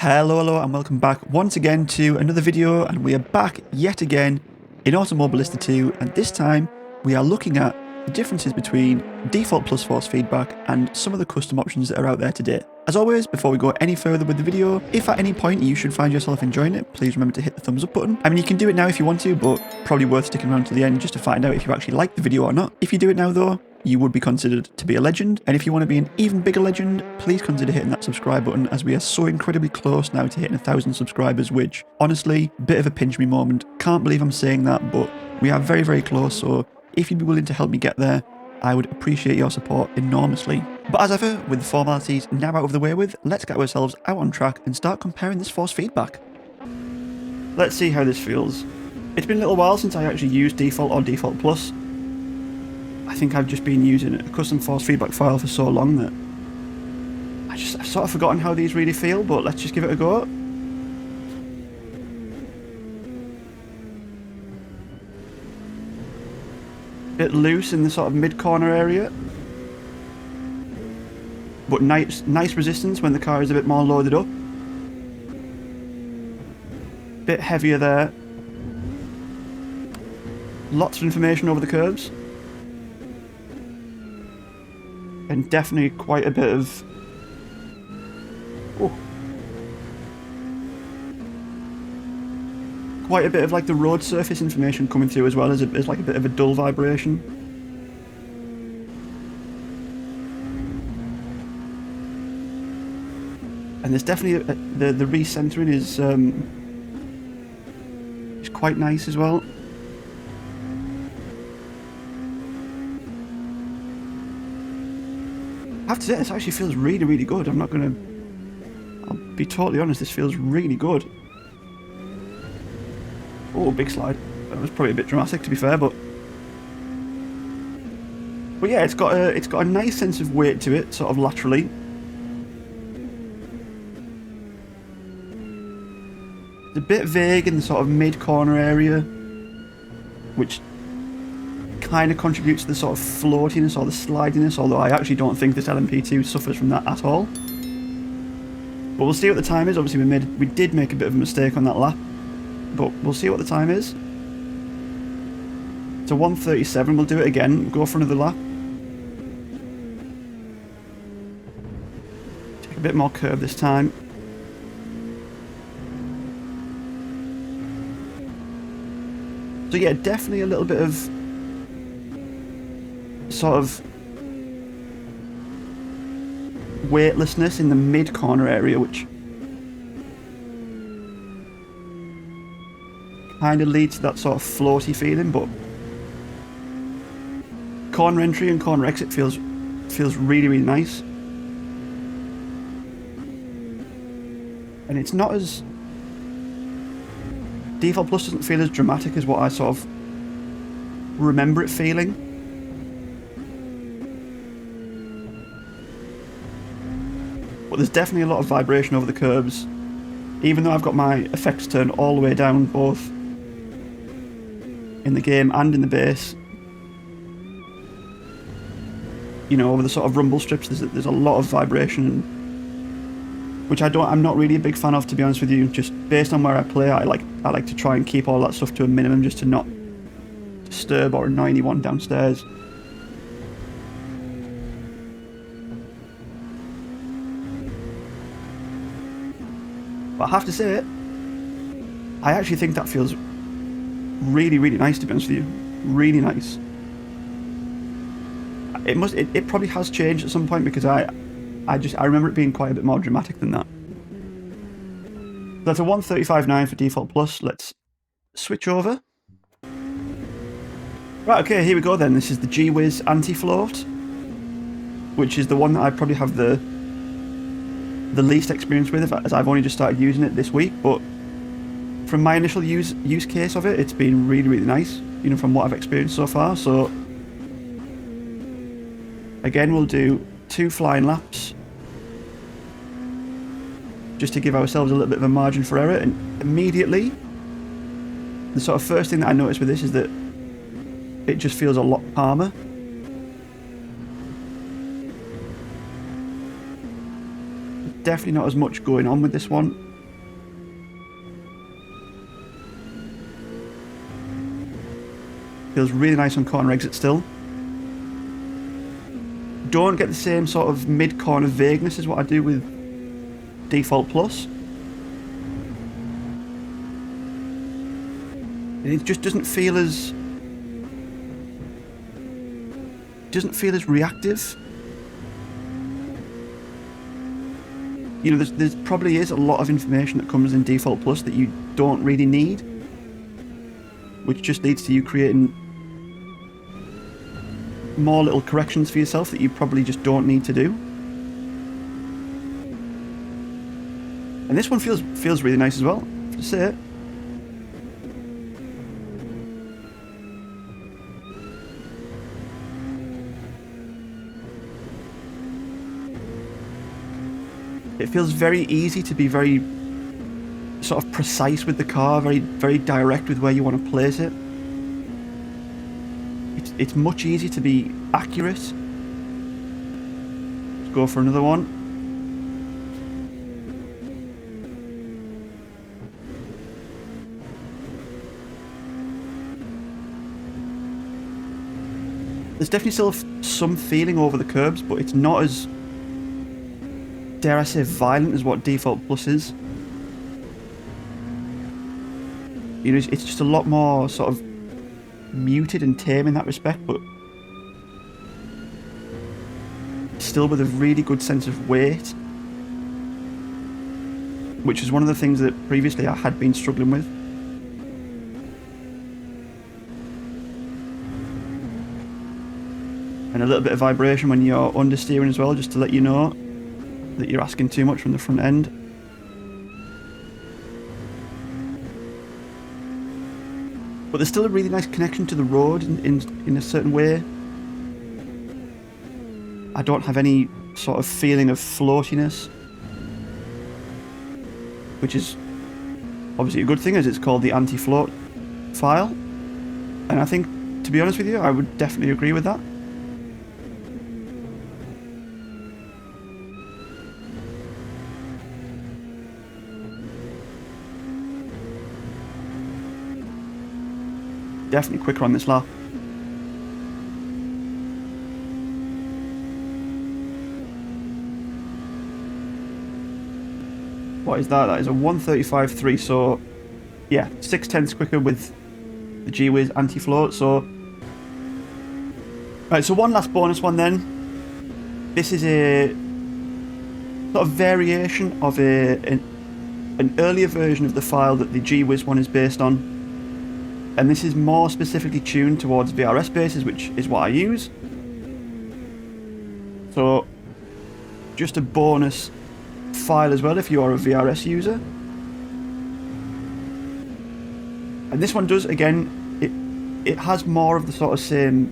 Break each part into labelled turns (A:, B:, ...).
A: Hello and welcome back once again to another video, and we are back yet again in Automobilista 2, and this time we are looking at the differences between default plus force feedback and some of the custom options that are out there today. As always, before we go any further with the video, if at any point you should find yourself enjoying it, please remember to hit the thumbs up button. I mean, you can do it now if you want to, but probably worth sticking around to the end just to find out if you actually like the video or not. If you do it now though, you would be considered to be a legend, and if you want to be an even bigger legend, please consider hitting that subscribe button, as we are so incredibly close now to hitting 1,000 subscribers, which, honestly, bit of a pinch me moment. Can't believe I'm saying that, but we are very, very close, so if you'd be willing to help me get there, I would appreciate your support enormously. But as ever, with the formalities now out of the way with, let's get ourselves out on track and start comparing this force feedback. Let's see how this feels. It's been a little while since I actually used default or default plus. I think I've just been using a custom force feedback file for so long that I've sort of forgotten how these really feel, but let's just give it a go. Bit loose in the sort of mid-corner area, but nice resistance when the car is a bit more loaded up. Bit heavier there. Lots of information over the curves. And definitely quite a bit of... oh. Quite a bit of like the road surface information coming through as well as like a bit of a dull vibration. And there's definitely the recentering is quite nice as well. I have to say, this actually feels really, really good. I'm not gonna... I'll be totally honest, this feels really good. Oh, big slide. That was probably a bit dramatic, to be fair, but yeah, it's got a nice sense of weight to it, sort of laterally. It's a bit vague in the sort of mid-corner area, which kind of contributes to the sort of floatiness or the slidiness, although I actually don't think this LMP2 suffers from that at all. But we'll see what the time is. Obviously we did make a bit of a mistake on that lap, but we'll see what the time is. It's a 1:37, we'll do it again, go for another lap. Take a bit more curve this time. So yeah, definitely a little bit of sort of weightlessness in the mid-corner area, which kind of leads to that sort of floaty feeling, but corner entry and corner exit feels really, really nice. And it's not as... Default Plus doesn't feel as dramatic as what I sort of remember it feeling. But there's definitely a lot of vibration over the curbs, even though I've got my effects turned all the way down, both in the game and in the base. You know, over the sort of rumble strips, there's a lot of vibration, which I'm not really a big fan of, to be honest with you. Just based on where I play, I like to try and keep all that stuff to a minimum, just to not disturb or annoy anyone downstairs. But I have to say, I actually think that feels really, really nice, to be honest with you. Really nice. It probably has changed at some point, because I remember it being quite a bit more dramatic than that. That's a 1:35.9 for default plus. Let's switch over. Right, okay, here we go then. This is the Gwiz Antifloat, which is the one that I probably have the least experience with, as I've only just started using it this week. But from my initial use case of it, it's been really, really nice, you know, from what I've experienced so far. So again, we'll do 2 flying laps just to give ourselves a little bit of a margin for error. And immediately, the sort of first thing that I noticed with this is that it just feels a lot calmer. Definitely not as much going on with this one. Feels really nice on corner exit still. Don't get the same sort of mid-corner vagueness as what I do with Default Plus. It just doesn't feel as reactive. You know, there's probably is a lot of information that comes in Default Plus that you don't really need, which just leads to you creating more little corrections for yourself that you probably just don't need to do. And this one feels really nice as well, to say it. It feels very easy to be very sort of precise with the car, very direct with where you want to place it. It's much easier to be accurate. Let's go for another one. There's definitely still some feeling over the curbs, but it's not as, dare I say, violent as what Default Plus is. You know, it's just a lot more sort of muted and tame in that respect, but still with a really good sense of weight, which is one of the things that previously I had been struggling with. And a little bit of vibration when you're understeering as well, just to let you know that you're asking too much from the front end. But there's still a really nice connection to the road in a certain way. I don't have any sort of feeling of floatiness, which is obviously a good thing, as it's called the Antifloat file. And I think, to be honest with you, I would definitely agree with that. Definitely quicker on this lap. What is that? That is a 1:35.3, so yeah, 0.6 quicker with the Gwiz Antifloat. So right, so one last bonus one then. This is a sort of variation of an earlier version of the file that the Gwiz one is based on. And this is more specifically tuned towards VRS bases, which is what I use. So, just a bonus file as well if you are a VRS user. And this one does, again, it has more of the sort of same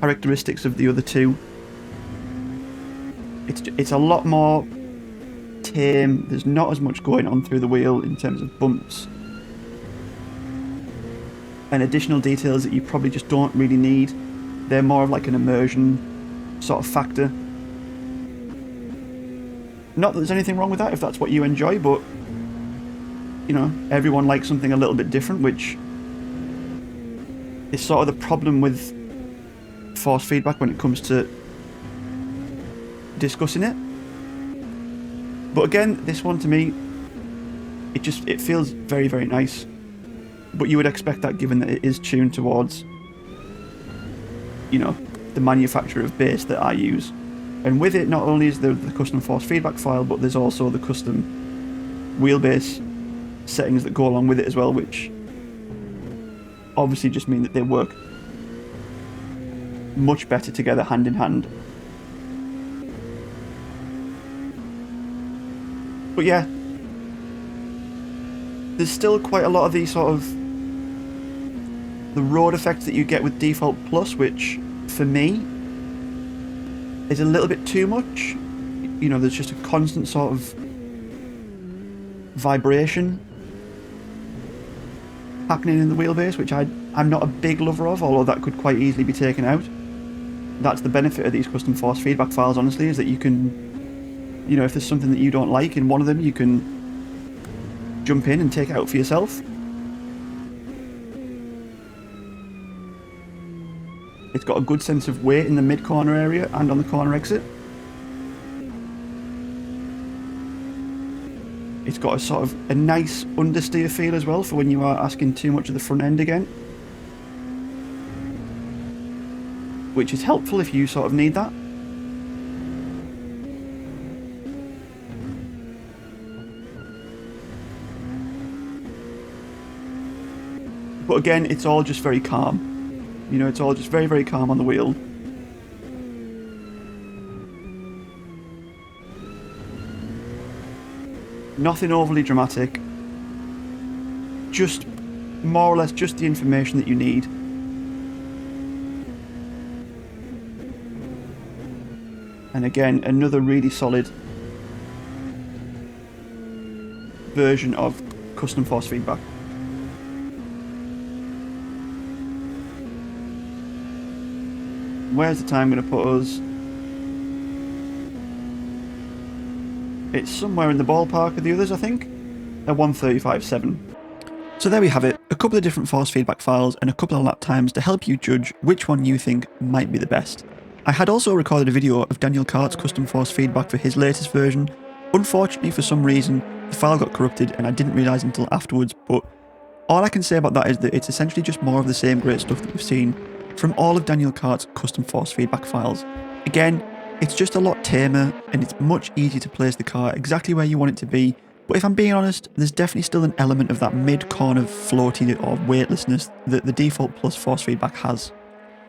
A: characteristics of the other two. It's a lot more tame. There's not as much going on through the wheel in terms of bumps and additional details that you probably just don't really need. They're more of like an immersion sort of factor. Not that there's anything wrong with that if that's what you enjoy, but you know, everyone likes something a little bit different, which is sort of the problem with force feedback when it comes to discussing it. But again, this one to me, it feels very, very nice. But you would expect that given that it is tuned towards, you know, the manufacturer of base that I use. And with it, not only is there the custom force feedback file, but there's also the custom wheelbase settings that go along with it as well, which obviously just mean that they work much better together hand in hand. But yeah, there's still quite a lot of these sort of the road effects that you get with Default Plus, which for me is a little bit too much. You know, there's just a constant sort of vibration happening in the wheelbase, which I'm not a big lover of, although that could quite easily be taken out. That's the benefit of these custom force feedback files, honestly, is that you can, you know, if there's something that you don't like in one of them, you can jump in and take it out for yourself. It's got a good sense of weight in the mid-corner area and on the corner exit. It's got a sort of a nice understeer feel as well for when you are asking too much of the front end again, which is helpful if you sort of need that. But again, it's all just very calm. You know, it's all just very, very calm on the wheel. Nothing overly dramatic. Just more or less just the information that you need. And again, another really solid version of custom force feedback. Where's the time going to put us? It's somewhere in the ballpark of the others, I think. A 1:35.7. So there we have it, a couple of different force feedback files and a couple of lap times to help you judge which one you think might be the best. I had also recorded a video of Daniel Kart's custom force feedback for his latest version. Unfortunately, for some reason, the file got corrupted and I didn't realise until afterwards, but all I can say about that is that it's essentially just more of the same great stuff that we've seen from all of Daniel Kart's custom force feedback files. Again, it's just a lot tamer and it's much easier to place the car exactly where you want it to be, but if I'm being honest, there's definitely still an element of that mid-corner floaty or weightlessness that the default plus force feedback has.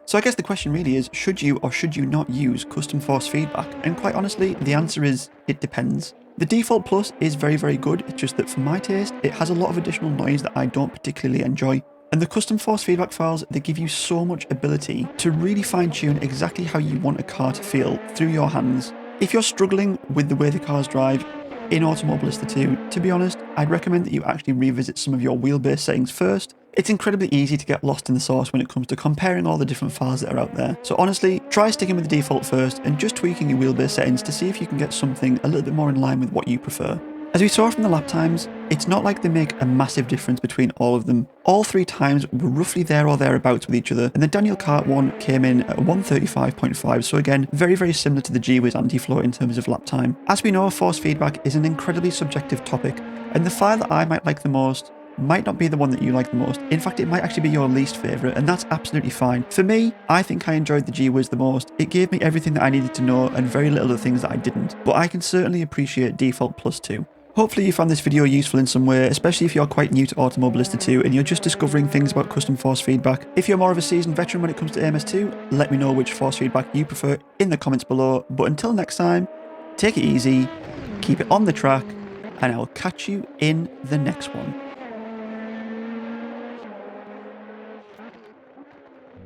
A: So I guess the question really is, should you or should you not use custom force feedback? And quite honestly, the answer is, it depends. The default plus is very, very good, it's just that for my taste, it has a lot of additional noise that I don't particularly enjoy. And the custom force feedback files, they give you so much ability to really fine-tune exactly how you want a car to feel through your hands. If you're struggling with the way the cars drive in Automobilista 2, to be honest, I'd recommend that you actually revisit some of your wheelbase settings first. It's incredibly easy to get lost in the sauce when it comes to comparing all the different files that are out there. So honestly, try sticking with the default first and just tweaking your wheelbase settings to see if you can get something a little bit more in line with what you prefer. As we saw from the lap times, it's not like they make a massive difference between all of them. All three times were roughly there or thereabouts with each other, and the Daniel Kart one came in at 1:35.5, so again, very, very similar to the Gwiz Antifloat in terms of lap time. As we know, force feedback is an incredibly subjective topic, and the file that I might like the most might not be the one that you like the most. In fact, it might actually be your least favourite, and that's absolutely fine. For me, I think I enjoyed the Gwiz the most. It gave me everything that I needed to know and very little of the things that I didn't, but I can certainly appreciate default plus too. Hopefully you found this video useful in some way, especially if you're quite new to Automobilista 2 and you're just discovering things about custom force feedback. If you're more of a seasoned veteran when it comes to AMS2, let me know which force feedback you prefer in the comments below. But until next time, take it easy, keep it on the track, and I'll catch you in the next one.